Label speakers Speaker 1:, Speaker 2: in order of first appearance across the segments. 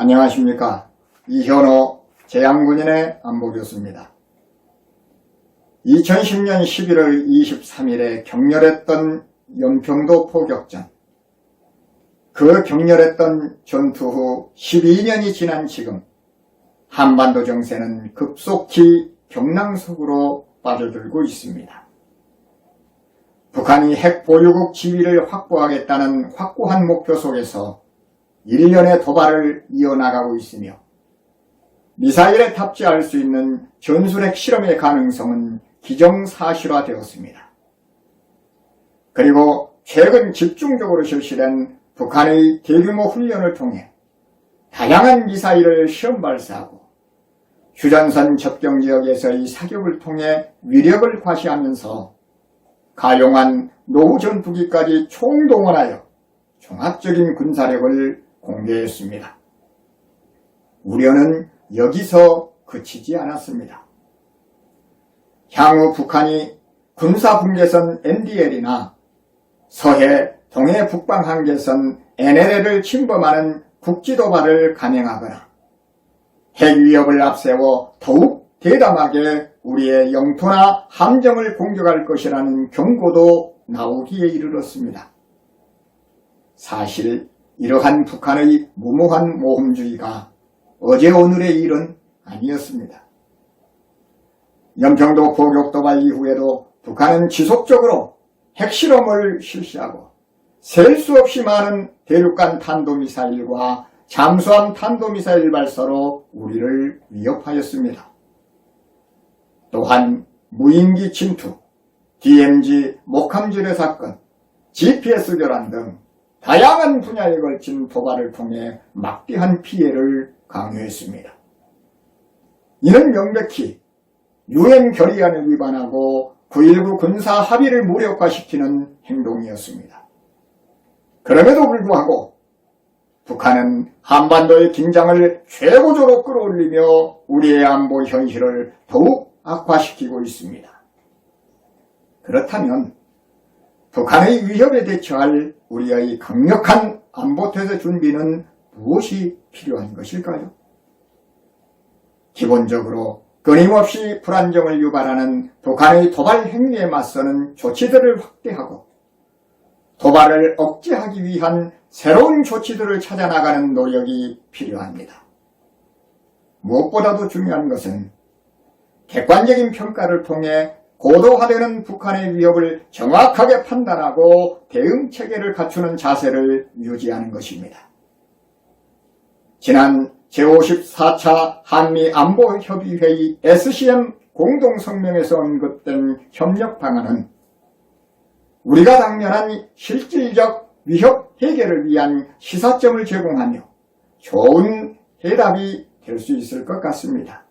Speaker 1: 안녕하십니까. 이현호 재향군인의 안보교수입니다. 2010년 11월 23일에 격렬했던 연평도 포격전. 그 격렬했던 전투 후 12년이 지난 지금 한반도 정세는 급속히 경랑속으로 빠져들고 있습니다. 북한이 핵 보유국 지위를 확보하겠다는 확고한 목표 속에서 일련의 도발을 이어나가고 있으며 미사일에 탑재할 수 있는 전술핵 실험의 가능성은 기정사실화되었습니다. 그리고 최근 집중적으로 실시된 북한의 대규모 훈련을 통해 다양한 미사일을 시험 발사하고 휴전선 접경지역에서의 사격을 통해 위력을 과시하면서 가용한 노후 전투기까지 총동원하여 종합적인 군사력을 공개했습니다. 우려는 여기서 그치지 않았습니다. 향후 북한이 군사분계선 NDL이나 서해 동해 북방한계선 NLL을 침범하는 국지도발을 감행하거나 핵 위협을 앞세워 더욱 대담하게 우리의 영토나 함정을 공격할 것이라는 경고도 나오기에 이르렀습니다. 사실 이러한 북한의 무모한 모험주의가 어제 오늘의 일은 아니었습니다. 연평도 포격 도발 이후에도 북한은 지속적으로 핵실험을 실시하고 셀 수 없이 많은 대륙간 탄도미사일과 잠수함 탄도미사일 발사로 우리를 위협하였습니다. 또한 무인기 침투, DMZ 목함지뢰 사건, GPS 교란 등 다양한 분야에 걸친 도발을 통해 막대한 피해를 강요했습니다. 이는 명백히 UN 결의안을 위반하고 9.19 군사 합의를 무력화시키는 행동이었습니다. 그럼에도 불구하고 북한은 한반도의 긴장을 최고조로 끌어올리며 우리의 안보 현실을 더욱 악화시키고 있습니다. 그렇다면 북한의 위협에 대처할 우리의 강력한 안보태세 준비는 무엇이 필요한 것일까요? 기본적으로 끊임없이 불안정을 유발하는 북한의 도발 행위에 맞서는 조치들을 확대하고 도발을 억제하기 위한 새로운 조치들을 찾아나가는 노력이 필요합니다. 무엇보다도 중요한 것은 객관적인 평가를 통해 고도화되는 북한의 위협을 정확하게 판단하고 대응 체계를 갖추는 자세를 유지하는 것입니다. 지난 제54차 한미안보협의회의 SCM 공동성명에서 언급된 협력 방안은 우리가 당면한 실질적 위협 해결을 위한 시사점을 제공하며 좋은 해답이 될 수 있을 것 같습니다.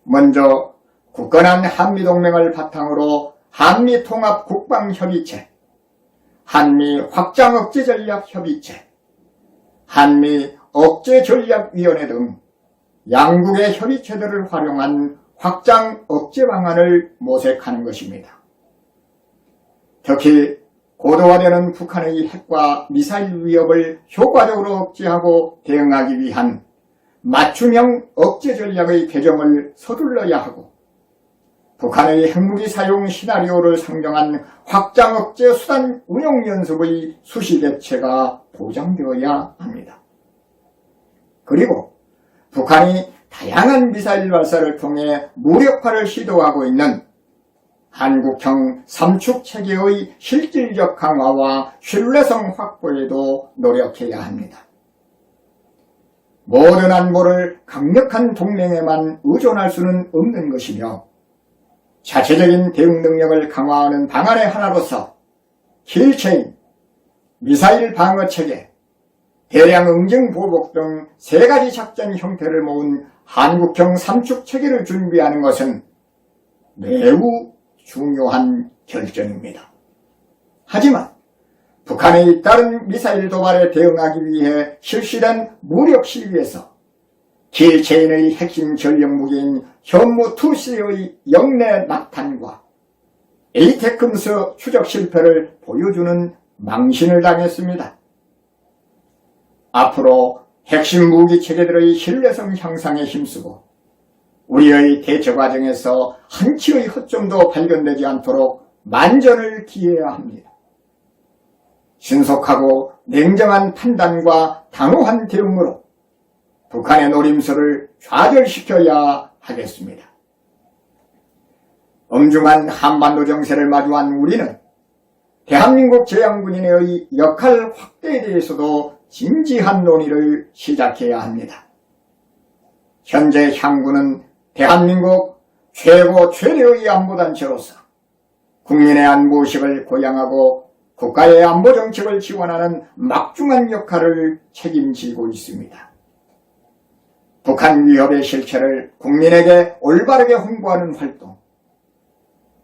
Speaker 1: 먼저 굳건한 한미동맹을 바탕으로 한미통합국방협의체, 한미확장억제전략협의체, 한미억제전략위원회 등 양국의 협의체들을 활용한 확장 억제 방안을 모색하는 것입니다. 특히 고도화되는 북한의 핵과 미사일 위협을 효과적으로 억제하고 대응하기 위한 맞춤형 억제 전략의 개정을 서둘러야 하고 북한의 핵무기 사용 시나리오를 상정한 확장 억제 수단 운용 연습의 수시 개최가 보장되어야 합니다. 그리고 북한이 다양한 미사일 발사를 통해 무력화를 시도하고 있는 한국형 삼축 체계의 실질적 강화와 신뢰성 확보에도 노력해야 합니다. 모든 안보를 강력한 동맹에만 의존할 수는 없는 것이며 자체적인 대응 능력을 강화하는 방안의 하나로서 킬체인, 미사일 방어 체계, 대량 응징 보복 등 3가지 작전 형태를 모은 한국형 삼축 체계를 준비하는 것은 매우 중요한 결정입니다. 하지만 북한의 다른 미사일 도발에 대응하기 위해 실시된 무력 시위에서 킬체인의 핵심 전력 무기인 현무2C의 영내 낙탄과 에이테크무스 추적 실패를 보여주는 망신을 당했습니다. 앞으로 핵심 무기 체계들의 신뢰성 향상에 힘쓰고 우리의 대처 과정에서 한치의 허점도 발견되지 않도록 만전을 기해야 합니다. 신속하고 냉정한 판단과 단호한 대응으로 북한의 노림수를 좌절시켜야 하겠습니다. 엄중한 한반도 정세를 마주한 우리는 대한민국 제왕군인의 역할 확대에 대해서도 진지한 논의를 시작해야 합니다. 현재 향군은 대한민국 최고의 안보단체로서 국민의 안보의식을 고양하고 국가의 안보정책을 지원하는 막중한 역할을 책임지고 있습니다. 북한 위협의 실체를 국민에게 올바르게 홍보하는 활동,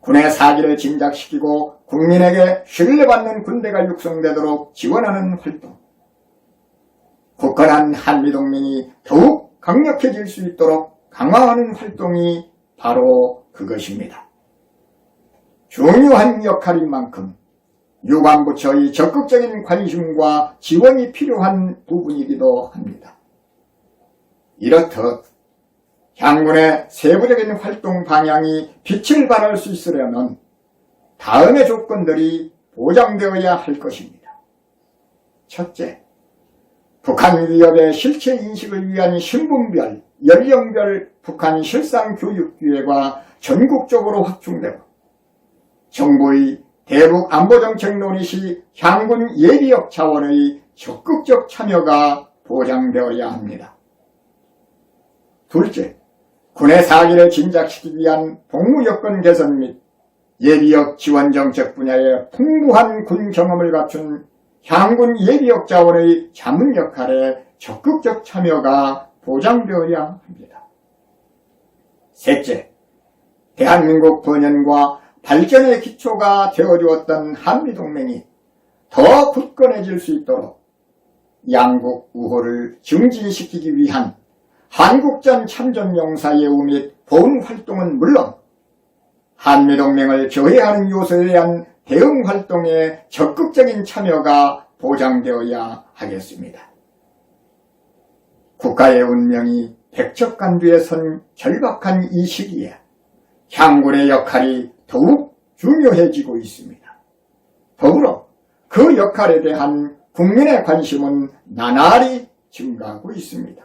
Speaker 1: 군의 사기를 진작시키고 국민에게 신뢰받는 군대가 육성되도록 지원하는 활동, 굳건한 한미동맹이 더욱 강력해질 수 있도록 강화하는 활동이 바로 그것입니다. 중요한 역할인 만큼 유관부처의 적극적인 관심과 지원이 필요한 부분이기도 합니다. 이렇듯 향군의 세부적인 활동 방향이 빛을 발할 수 있으려면 다음의 조건들이 보장되어야 할 것입니다. 첫째, 북한 위협의 실체 인식을 위한 신분별, 연령별 북한 실상 교육 기회가 전국적으로 확충되고 정부의 대북 안보정책 논의 시 향군 예비역 차원의 적극적 참여가 보장되어야 합니다. 둘째, 군의 사기를 진작시키기 위한 복무 여건 개선 및 예비역 지원 정책 분야에 풍부한 군 경험을 갖춘 향군 예비역 자원의 자문 역할에 적극적 참여가 보장되어야 합니다. 셋째, 대한민국 번영과 발전의 기초가 되어주었던 한미동맹이 더 굳건해질 수 있도록 양국 우호를 증진시키기 위한 한국전 참전용사 예우 및 보훈 활동은 물론 한미동맹을 저해하는 요소에 대한 대응 활동에 적극적인 참여가 보장되어야 하겠습니다. 국가의 운명이 백척간두에 선 절박한 이 시기에 향군의 역할이 더욱 중요해지고 있습니다. 더불어 그 역할에 대한 국민의 관심은 나날이 증가하고 있습니다.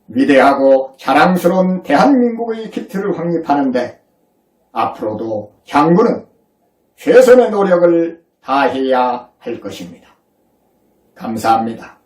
Speaker 1: 위대하고 자랑스러운 대한민국의 기틀을 확립하는데 앞으로도 향군은 최선의 노력을 다해야 할 것입니다. 감사합니다.